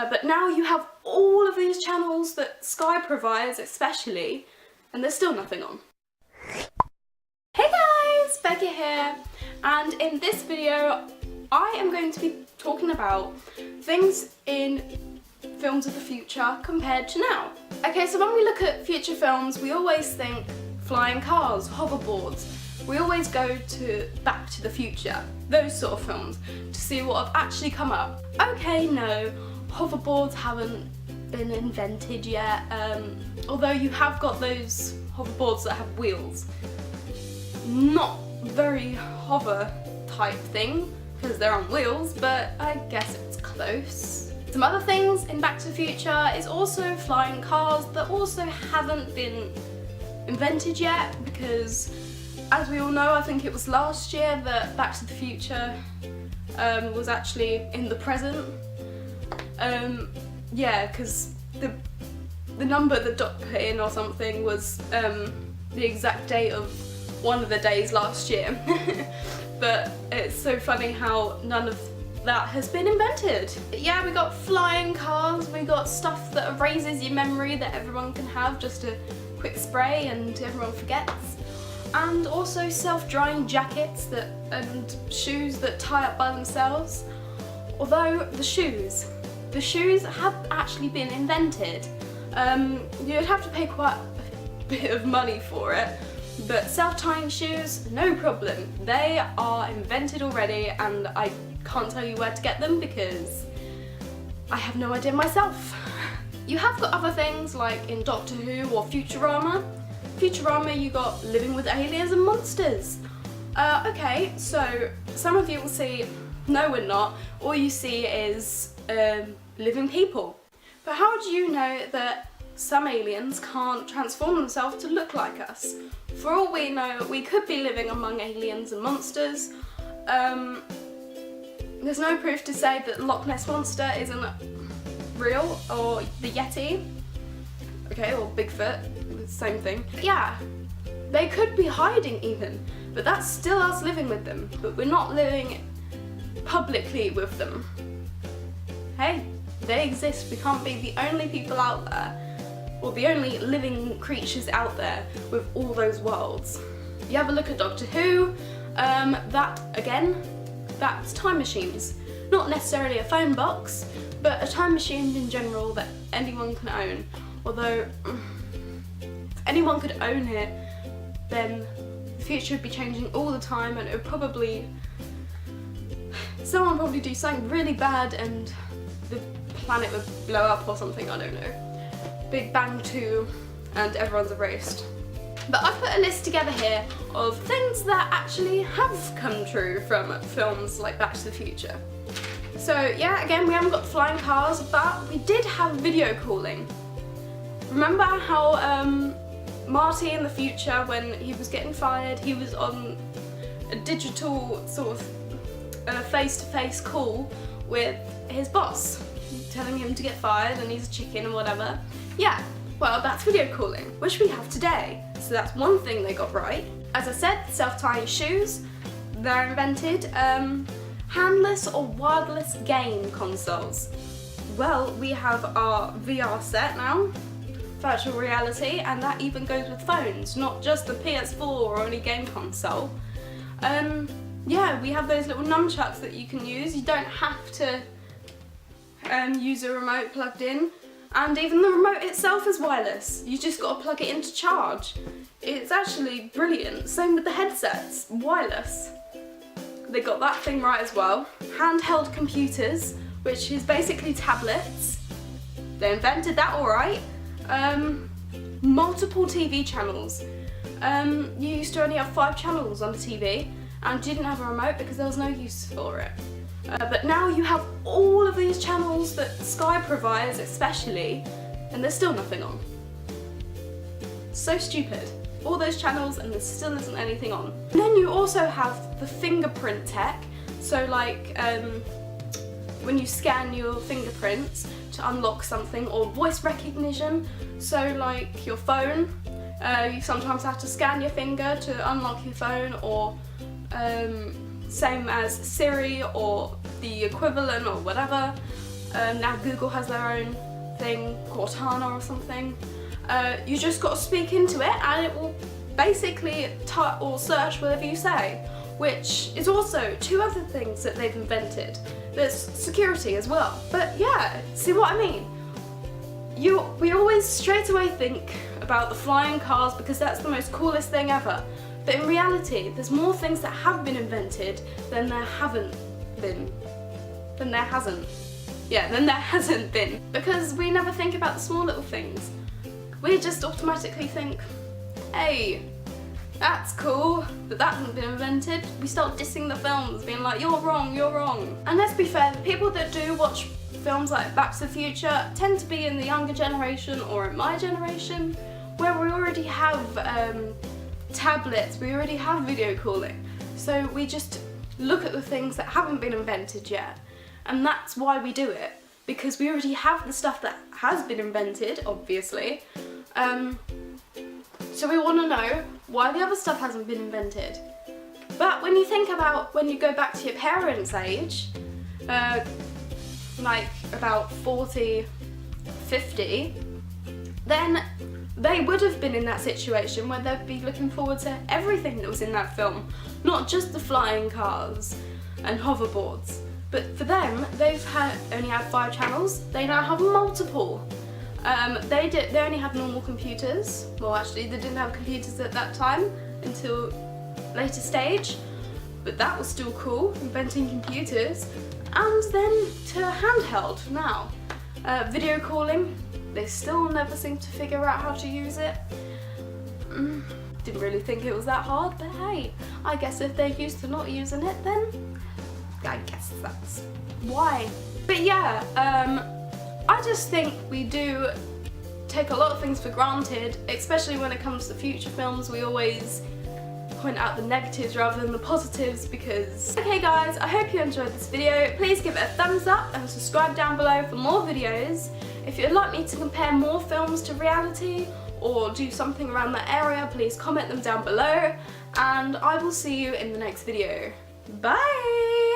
But now you have all of these channels that Sky provides especially, and there's still nothing on. Hey guys, Becky here, and in this video I am going to be talking about things in films of the future compared to now. Okay, so when we look at future films, we always think flying cars, hoverboards. We always go to Back to the Future, those sort of films, to see what have actually come up. Okay, no, hoverboards haven't been invented yet, although you have got those hoverboards that have wheels. Not very hover type thing, because they're on wheels, but I guess it's close. Some other things in Back to the Future is also flying cars that also haven't been invented yet, because as we all know, I think it was last year that Back to the Future was actually in the present. Yeah, because the number that Doc put in or something was the exact date of one of the days last year. But it's so funny how none of that has been invented. Yeah, we got flying cars, we got stuff that erases your memory that everyone can have, just a quick spray and everyone forgets. And also self-drying jackets and shoes that tie up by themselves. Although the shoes have actually been invented. You'd have to pay quite a bit of money for it, but self-tying shoes, no problem. They are invented already, and I can't tell you where to get them because I have no idea myself. You have got other things like in Doctor Who or Futurama. Futurama, you got living with aliens and monsters. Okay, so some of you will see, no we're not, all you see is living people. But how do you know that some aliens can't transform themselves to look like us? For all we know, we could be living among aliens and monsters. There's no proof to say that Loch Ness Monster isn't real, or the Yeti, okay, or Bigfoot, same thing. Yeah, they could be hiding even, but that's still us living with them, but we're not living publicly with them. Hey, they exist. We can't be the only people out there, or the only living creatures out there with all those worlds. You have a look at Doctor Who, that's time machines. Not necessarily a phone box, but a time machine in general that anyone can own. Although, if anyone could own it, then the future would be changing all the time, and it would probably, someone would probably do something really bad and the planet would blow up or something, I don't know. Big Bang 2 and everyone's erased. But I've put a list together here of things that actually have come true from films like Back to the Future. So yeah, again, we haven't got flying cars, but we did have video calling. Remember how Marty in the future, when he was getting fired, he was on a digital sort of face-to-face call with his boss, telling him to get fired and he's a chicken and whatever. Yeah, well, that's video calling, which we have today. So that's one thing they got right. As I said, self-tying shoes, they're invented. Handless or wireless game consoles. Well, we have our VR set now, virtual reality, and that even goes with phones, not just the PS4 or any game console. Yeah, we have those little nunchucks that you can use. You don't have to use a remote plugged in, and even the remote itself is wireless. You just got to plug it in to charge. It's actually brilliant. Same with the headsets, wireless. They got that thing right as well. Handheld computers, which is basically tablets. They invented that alright. Multiple TV channels. You used to only have 5 channels on the TV and didn't have a remote because there was no use for it. But now you have all of these channels that Sky provides especially, and there's still nothing on. So stupid. All those channels and there still isn't anything on. And then you also have the fingerprint tech, so like when you scan your fingerprints to unlock something, or voice recognition, so like your phone, you sometimes have to scan your finger to unlock your phone, or same as Siri or the equivalent or whatever. Now Google has their own thing, Cortana or something. You just got to speak into it and it will basically or search whatever you say, which is also two other things that they've invented. There's security as well. But yeah, see what I mean? We always straight away think about the flying cars because that's the most coolest thing ever. But in reality, there's more things that have been invented than there haven't been. Than there hasn't. Yeah, than there hasn't been. Because we never think about the small little things. We just automatically think, hey, that's cool, but that hasn't been invented. We start dissing the films, being like, you're wrong, you're wrong. And let's be fair, the people that do watch films like Back to the Future tend to be in the younger generation or in my generation, where we already have tablets, we already have video calling. So we just look at the things that haven't been invented yet. And that's why we do it, because we already have the stuff that has been invented, obviously. So we want to know why the other stuff hasn't been invented. But when you think about when you go back to your parents' age, like about 40, 50, then they would have been in that situation where they'd be looking forward to everything that was in that film, not just the flying cars and hoverboards. But for them, they've only had 5 channels, they now have multiple. They only had normal computers. Well, actually, they didn't have computers at that time until later stage, but that was still cool, inventing computers. And then to handheld now. Video calling, they still never seem to figure out how to use it. Didn't really think it was that hard, but hey, I guess if they're used to not using it, then I guess that's why. But yeah, I just think we do take a lot of things for granted, especially when it comes to future films. We always point out the negatives rather than the positives because... Okay guys, I hope you enjoyed this video. Please give it a thumbs up and subscribe down below for more videos. If you'd like me to compare more films to reality or do something around that area, please comment them down below and I will see you in the next video. Bye!